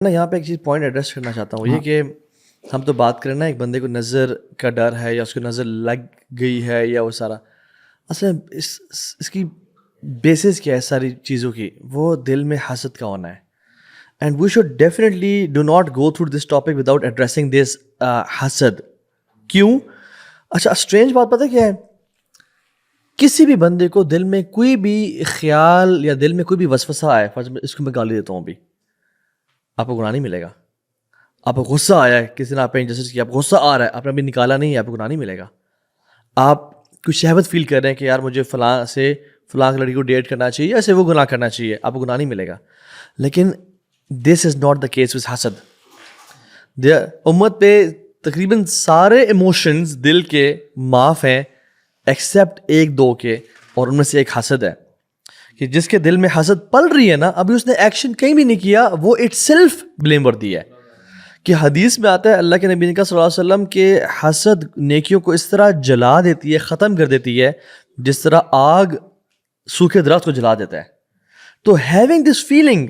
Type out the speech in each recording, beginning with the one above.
میں یہاں پہ ایک چیز پوائنٹ ایڈریس کرنا چاہتا ہوں, یہ کہ ہم تو بات کریں نا ایک بندے کو نظر کا ڈر ہے یا اس کو نظر لگ گئی ہے یا وہ سارا, اصل اس کی بیسس کیا ہے ساری چیزوں کی, وہ دل میں حسد کا ہونا ہے. And we should definitely do not go through this topic without addressing this حسد. کیوں؟ اچھا اسٹرینج بات پتہ کیا ہے, کسی بھی بندے کو دل میں کوئی بھی خیال یا دل میں کوئی بھی وسوسہ آئے, اس کو میں گالی دیتا ہوں ابھی, آپ کو گناہ نہیں ملے گا. آپ کو غصہ آیا ہے, کسی نے آپ پہ انجسٹس کیا, آپ کو غصہ آ رہا ہے, آپ نے ابھی نکالا نہیں ہے, آپ کو گناہ نہیں ملے گا. آپ کوئی شہوت فیل کر رہے ہیں کہ یار مجھے فلاں لڑکی کو ڈیٹ کرنا چاہیے, ایسے وہ گناہ کرنا چاہیے, آپ کو گناہ نہیں ملے گا. لیکن this is not the case with حسد. امت پہ تقریباً سارے ایموشنز دل کے معاف ہیں ایکسیپٹ ایک دو کے, اور ان میں سے ایک حسد ہے. کہ جس کے دل میں حسد پل رہی ہے نا, ابھی اس نے ایکشن کہیں بھی نہیں کیا, وہ اٹ سیلف بلیم وردی ہے. کہ حدیث میں آتا ہے اللہ کے نبی صلی اللہ علیہ وسلم کہ حسد نیکیوں کو اس طرح جلا دیتی ہے, ختم کر دیتی ہے جس طرح آگ سوکھے درخت کو جلا دیتا ہے. تو ہیونگ دس فیلنگ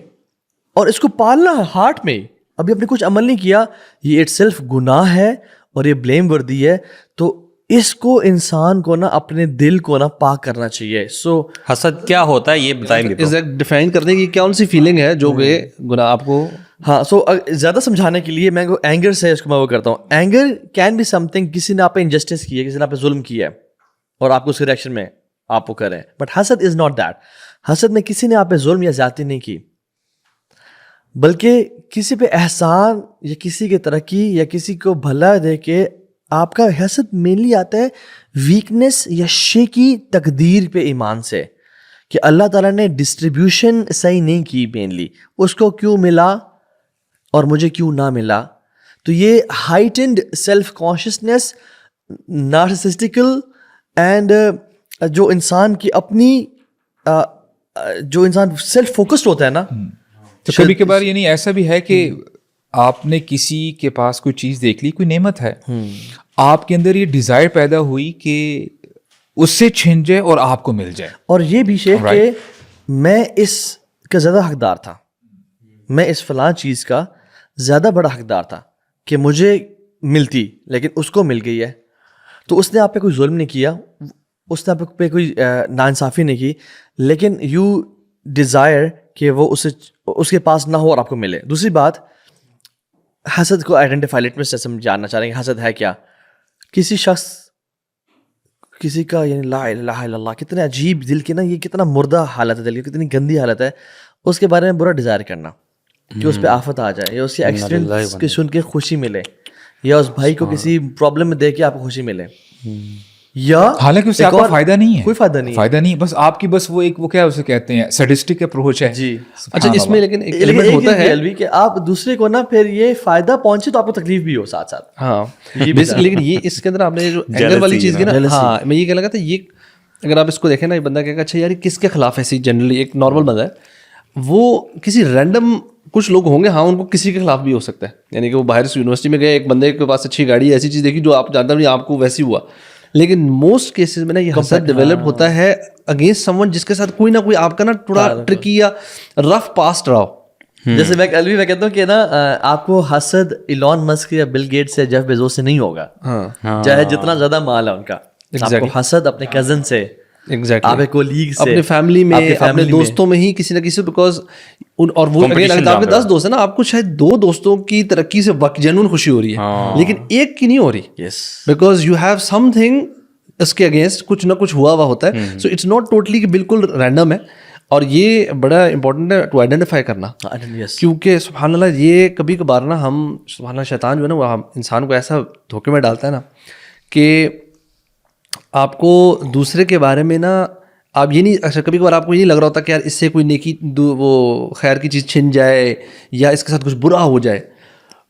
اور اس کو پالنا ہارٹ میں, ابھی آپ نے کچھ عمل نہیں کیا, یہ اٹ سیلف گناہ ہے اور یہ بلیم وردی ہے. تو اس کو انسان کو نا اپنے دل کو نا پاک کرنا چاہیے. سو حسد کیا ہوتا ہے یہ بتائیں گے, ڈیفائن کرنے کی کون سی فیلنگ ہے جو کہ گناہ آپ کو. ہاں, سو زیادہ سمجھانے کے لیے میں اینگر سے اس کو میں وہ کرتا ہوں. Anger can be something, کسی نے آپ پہ انجسٹس کی ہے, کسی نے آپ پہ ظلم کیا ہے اور آپ کو اس کے ریئیکشن میں آپ وہ کریں. بٹ حسد از ناٹ دیٹ. حسد میں کسی نے آپ پہ ظلم یا زیادتی نہیں کی, بلکہ کسی پہ احسان یا کسی کی ترقی یا کسی کو بھلا دے کے آپ کا حسد مینلی آتا ہے ویکنس یا شیکی تقدیر پہ ایمان سے, کہ اللہ تعالیٰ نے ڈسٹریبیوشن صحیح نہیں کی مینلی, اس کو کیوں ملا اور مجھے کیوں نہ ملا. تو یہ ہائٹنڈ سیلف کانشیسنیس, نارسسٹیکل اینڈ جو انسان کی اپنی جو انسان سیلف فوکسڈ ہوتا ہے نا. تو کبھی کبھار یعنی ایسا بھی ہے کہ آپ نے کسی کے پاس کوئی چیز دیکھ لی, کوئی نعمت ہے, آپ کے اندر یہ ڈیزائر پیدا ہوئی کہ اس سے چھن جائے اور آپ کو مل جائے. اور یہ بھی شیخ کہ میں اس کا زیادہ حقدار تھا, میں اس فلاں چیز کا زیادہ بڑا حقدار تھا کہ مجھے ملتی, لیکن اس کو مل گئی ہے. تو اس نے آپ پہ کوئی ظلم نہیں کیا, اس نے آپ پہ کوئی ناانصافی نہیں کی, لیکن یو ڈیزائر کہ وہ اس کے پاس نہ ہو اور آپ کو ملے. دوسری بات, حسد کو آئیڈینٹیفائی لٹمس ٹیسٹ ہم جاننا چاہ رہے ہیں کہ حسد ہے کیا. کسی شخص کسی کا یعنی لا الہ الا اللہ, کتنے عجیب دل کی نا, یہ کتنا مردہ حالت ہے دل کی, کتنی گندی حالت ہے, اس کے بارے میں برا ڈیزائر کرنا کہ اس پہ آفت آ جائے, یا اس کے ایکسیڈنٹ کی سن کے خوشی ملے, یا اس بھائی کو کسی پرابلم میں دیکھ کے آپ کو خوشی ملے, یا حالانکہ اس سے آپ کو فائدہ نہیں ہے, کوئی فائدہ نہیں, بس آپ کی بس وہ ایک وہ کیا اسے کہتے ہیں سیڈسٹک اپروچ ہے. جی اچھا, اس میں لیکن ایک ایلیمنٹ ہوتا ہے کہ آپ دوسرے کو نا پھر یہ فائدہ پہنچے تو آپ کو تکلیف بھی ہو ساتھ ساتھ. ہاں لیکن یہ اس کے اندر آپ نے جو اینگر والی چیز کی نا, ہاں میں یہ کہنا چاہتا ہوں, یہ اگر آپ اس کو دیکھیں نا, یہ بندہ کہے گا اچھا یار کس کے خلاف ایسی جنرلی ایک نارمل بندہ ہے, وہ کسی رینڈم کچھ لوگ ہوں گے, ہاں ان کو کسی کے خلاف بھی ہو سکتا ہے. یعنی کہ وہ باہر سے یونیورسٹی میں گئے, ایک بندے کے پاس اچھی گاڑی, ایسی چیز دیکھی جو آپ جانتے نہیں, آپ کو ویسی ہوا. لیکن موسٹ کیسز میں نا یہ حسد ڈیولپ ہوتا ہے اگینسٹ سم ون جس کے ساتھ کوئی نہ کوئی آپ کا نا تھوڑا ٹرکی یا رف پاسٹ رہا ہو. جیسے میں کہتا ہوں کہ نا آپ کو حسد ایلون مسک یا بل گیٹس یا جیف بیزوس سے نہیں ہوگا, چاہے جتنا زیادہ مال ہے ان کا. آپ کو حسد اپنے کزن سے, آپ کے کولیگ سے, اپنے فیملی میں, اپنے دوستوں میں ہی کسی نہ کسی, بیکاز اور وہ اگر آپ کے 10 دوست ہیں نا, آپ کو شاید 2 دوستوں کی ترقی سے جنون خوشی ہو رہی ہے, لیکن ایک کی نہیں ہو رہی, because you have something اس کے اگینسٹ کچھ نہ کچھ ہوا ہوتا ہے. سو اٹس ناٹ ٹوٹلی کہ بالکل رینڈم ہے, اور یہ بڑا امپورٹنٹ ہے ٹو آئیڈینٹیفائی کرنا. کیونکہ سبحان اللہ یہ کبھی کبھار نا ہم سبحان اللہ شیطان جو ہے نا وہ انسان کو ایسا دھوکے میں ڈالتا ہے نا کہ آپ کو دوسرے کے بارے میں نا آپ یہ نہیں, اچھا کبھی کبھار آپ کو یہ نہیں لگ رہا ہوتا کہ یار اس سے کوئی نیکی وہ خیر کی چیز چھن جائے یا اس کے ساتھ کچھ برا ہو جائے,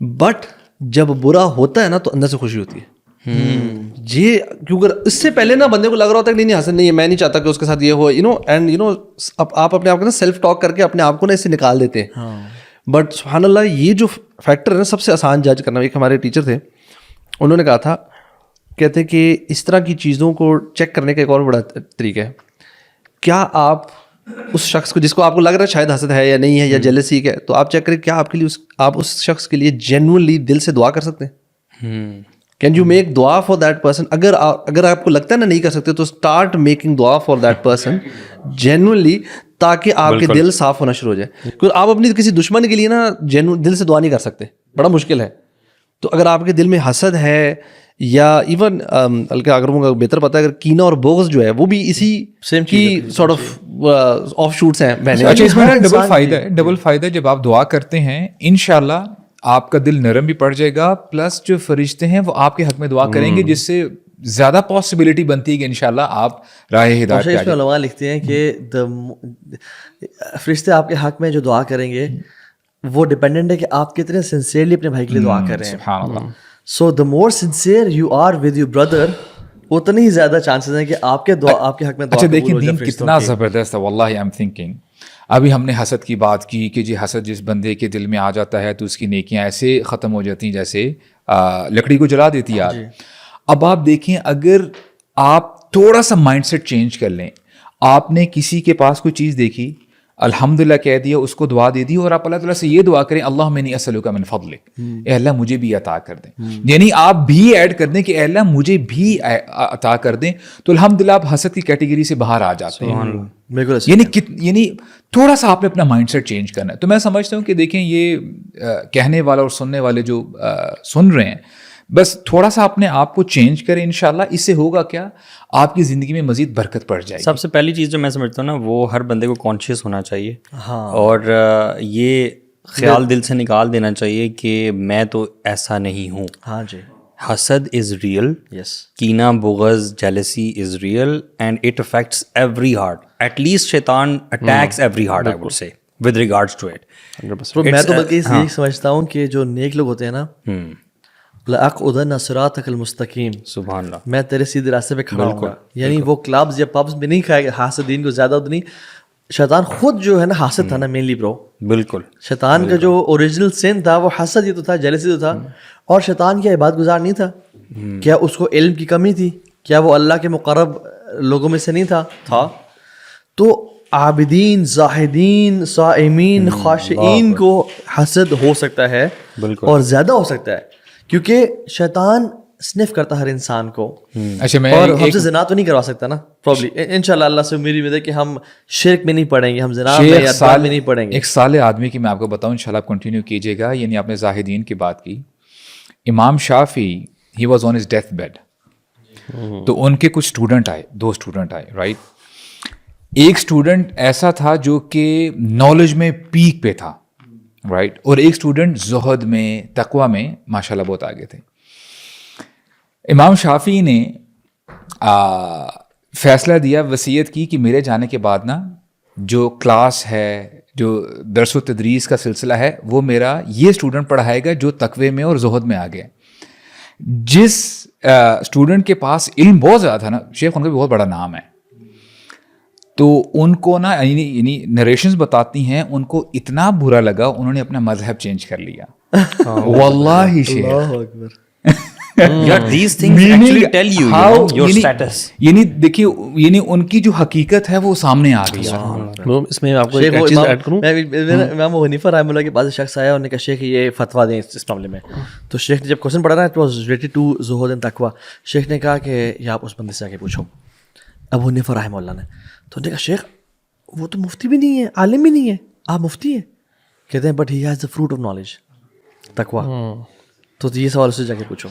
بٹ جب برا ہوتا ہے نا تو اندر سے خوشی ہوتی ہے. یہ کیونکہ اس سے پہلے نا بندے کو لگ رہا ہوتا ہے کہ نہیں حسن نہیں ہے, میں نہیں چاہتا کہ اس کے ساتھ یہ ہو, اینڈ آپ اپنے آپ کو نا سیلف ٹاک کر کے اپنے آپ کو نا اس سے نکال دیتے ہیں. بٹ سبحان اللہ یہ جو فیکٹر ہے نا سب سے آسان جج کرنا, ایک ہمارے ٹیچر تھے, انہوں نے کہا تھا, کہتے کہ اس طرح کی چیزوں کو چیک کرنے کا ایک اور بڑا طریقہ ہے, کیا آپ اس شخص کو جس کو آپ کو لگ رہا ہے شاید حسد ہے یا نہیں ہے یا جیلسی ہے, تو آپ چیک کریں کیا آپ کے لیے آپ اس شخص کے لیے جینوئنلی دل سے دعا کر سکتے ہیں. کین یو میک دعا فار دیٹ پرسن؟ اگر آپ کو لگتا ہے نا نہیں کر سکتے تو اسٹارٹ میکنگ دعا فار دیٹ پرسن جینوئنلی, تاکہ آپ کے دل صاف ہونا شروع ہو جائے. کیونکہ آپ اپنی کسی دشمن کے لیے نا دل سے دعا نہیں کر سکتے, بڑا مشکل ہے. تو اگر آپ کے دل میں حسد ہے یا ایون بلکہ اگر وہ بہتر پتا ہے اگر کینہ اور بغض جو ہے وہ بھی اسی سیم کی سارٹ آف شوٹس ہیں. اچھا, اس میں ڈبل فائدہ ہے, ڈبل فائدہ. جب آپ دعا کرتے ہیں انشاءاللہ آپ کا دل نرم بھی پڑ جائے گا, پلس جو فرشتے ہیں وہ آپ کے حق میں دعا کریں گے, جس سے زیادہ پاسبلٹی بنتی ہے کہ انشاءاللہ آپ راہ ہدایت پہ آ جائیں. علماء لکھتے ہیں کہ فرشتے آپ کے حق میں جو دعا کریں گے وہ ڈپینڈنٹ ہے کہ آپ کتنے سنسیئرلی اپنے بھائی کے لیے دعا کر رہے ہیں. سبحان اللہ. So the more sincere you are with your brother, اتنی ہی زیادہ چانسز ہیں کہ آپ کے حق میں دعا. اچھا دیکھیں دین کتنا زبردست ہے, واللہ آئی ایم تھنکنگ. ابھی ہم نے حسد کی بات کی کہ جی حسد جس بندے کے دل میں آ جاتا ہے تو اس کی نیکیاں ایسے ختم ہو جاتی ہیں جیسے لکڑی کو جلا دیتی ہے آگ. اب آپ دیکھیں اگر آپ تھوڑا سا مائنڈ سیٹ چینج کر لیں, آپ نے کسی کے پاس کوئی چیز دیکھی, الحمدللہ کہہ دیا, اس کو دعا دے دی, اور آپ اللہ تعالیٰ سے یہ دعا کریں اللہم انی اسألک من فضلک, اے اللہ مجھے بھی عطا کر دیں. یعنی آپ بھی ایڈ کر دیں کہ اے اللہ مجھے بھی عطا کر دیں, تو الحمدللہ آپ حسد کی کیٹیگری سے باہر آ جاتے ہیں. یعنی تھوڑا سا آپ نے اپنا مائنڈ سیٹ چینج کرنا ہے. تو میں سمجھتا ہوں کہ دیکھیں یہ کہنے والا اور سننے والے جو سن رہے ہیں, بس تھوڑا سا اپنے آپ کو چینج کریں انشاءاللہ. اس سے ہوگا کیا, آپ کی زندگی میں مزید برکت پڑ جائے گی. سب سے پہلی چیز جو میں سمجھتا ہوں نا, وہ ہر بندے کو کانشیس ہونا چاہیے, اور یہ خیال دل سے نکال دینا چاہیے کہ میں تو ایسا نہیں ہوں. ہاں جی, حسد از ریئل, کینہ بغض jealousy is real, and it affects every heart. At least شیطان attacks every heart, I would say, with regards to it. میں تو بلکہ یہ سمجھتا ہوں کہ جو نیک لوگ ہوتے ہیں نا, لأقعدن صراطک المستقیم, سبحان اللہ, میں تیرے سیدھے راستے پہ کھڑا ہوں گا. یعنی وہ کلبز یا پبز میں نہیں کھائے گا حاسدین کو زیادہ اتنی. شیطان خود جو ہے نا حاسد تھا نا مینلی برو. بالکل شیطان کا جو اوریجنل سین تھا وہ حسد ہی تو تھا, جیلسی تو تھا. اور شیطان کیا عبادت گزار نہیں تھا؟ کیا اس کو علم کی کمی تھی؟ کیا وہ اللہ کے مقرب لوگوں میں سے نہیں تھا؟ تو عابدین, زاہدین, صائمین, خاشعین کو حسد ہو سکتا ہے, اور زیادہ ہو سکتا ہے, کیونکہ شیطان سنف کرتا ہر انسان کو. اچھا, میں اور ہم سے زنا تو نہیں کروا سکتا نا پرابلی. انشاءاللہ اللہ سے میری امید ہے کہ ہم شرک میں نہیں پڑیں گے, ہم زنا میں یا دال میں نہیں پڑیں گے. ایک صالح آدمی کی میں آپ کو بتاؤں, انشاءاللہ آپ کنٹینیو کیجیے گا. یعنی آپ نے زاہدین کی بات کی, Imam Shafi'i he was on his death bed, تو ان کے کچھ اسٹوڈنٹ آئے, 2 اسٹوڈنٹ آئے, رائٹ. ایک اسٹوڈنٹ ایسا تھا جو کہ نالج میں پیک پہ تھا, رائٹ, اور ایک اسٹوڈنٹ زہد میں, تقوی میں ماشاءاللہ بہت آگے تھے. امام شافعی نے فیصلہ دیا, وصیت کی کہ میرے جانے کے بعد نا جو کلاس ہے, جو درس و تدریس کا سلسلہ ہے, وہ میرا یہ اسٹوڈنٹ پڑھائے گا جو تقوی میں اور زہد میں آگے. جس اسٹوڈنٹ کے پاس علم بہت زیادہ تھا نا, شیخ ان کا بھی بہت بڑا نام ہے, تو ان کو نا یعنی نریشنز بتاتی ہیں, ان کو اتنا برا لگا انہوں نے اپنا مذہب چینج کر لیا. واللہ شیخ, these things actually tell you your status. یعنی دیکھیے, یعنی ان کی جو حقیقت ہے وہ سامنے آ گئی. اس میں آپ کو ایک چیز ایڈ کروں, امام ابو حنیفہ رحمہ اللہ کے پاس شخص آیا, انہوں نے کہا شیخ یہ فتویٰ دیں اس معاملے میں. تو شیخ نے جب کوشچن پڑھا نا, it was related to Zuhd and تقویٰ, شیخ نے کہا کہ یہ آپ اس بندے سے آ کے پوچھو, ابو حنیفہ رحمہ اللہ نے. تو انہوں نے کہا شیخ وہ تو مفتی بھی نہیں ہے, عالم بھی نہیں ہے, آپ مفتی ہیں. کہتے ہیں but he has the fruit of knowledge, تقویٰ. تو یہ سوال اس سے جا کے پوچھو.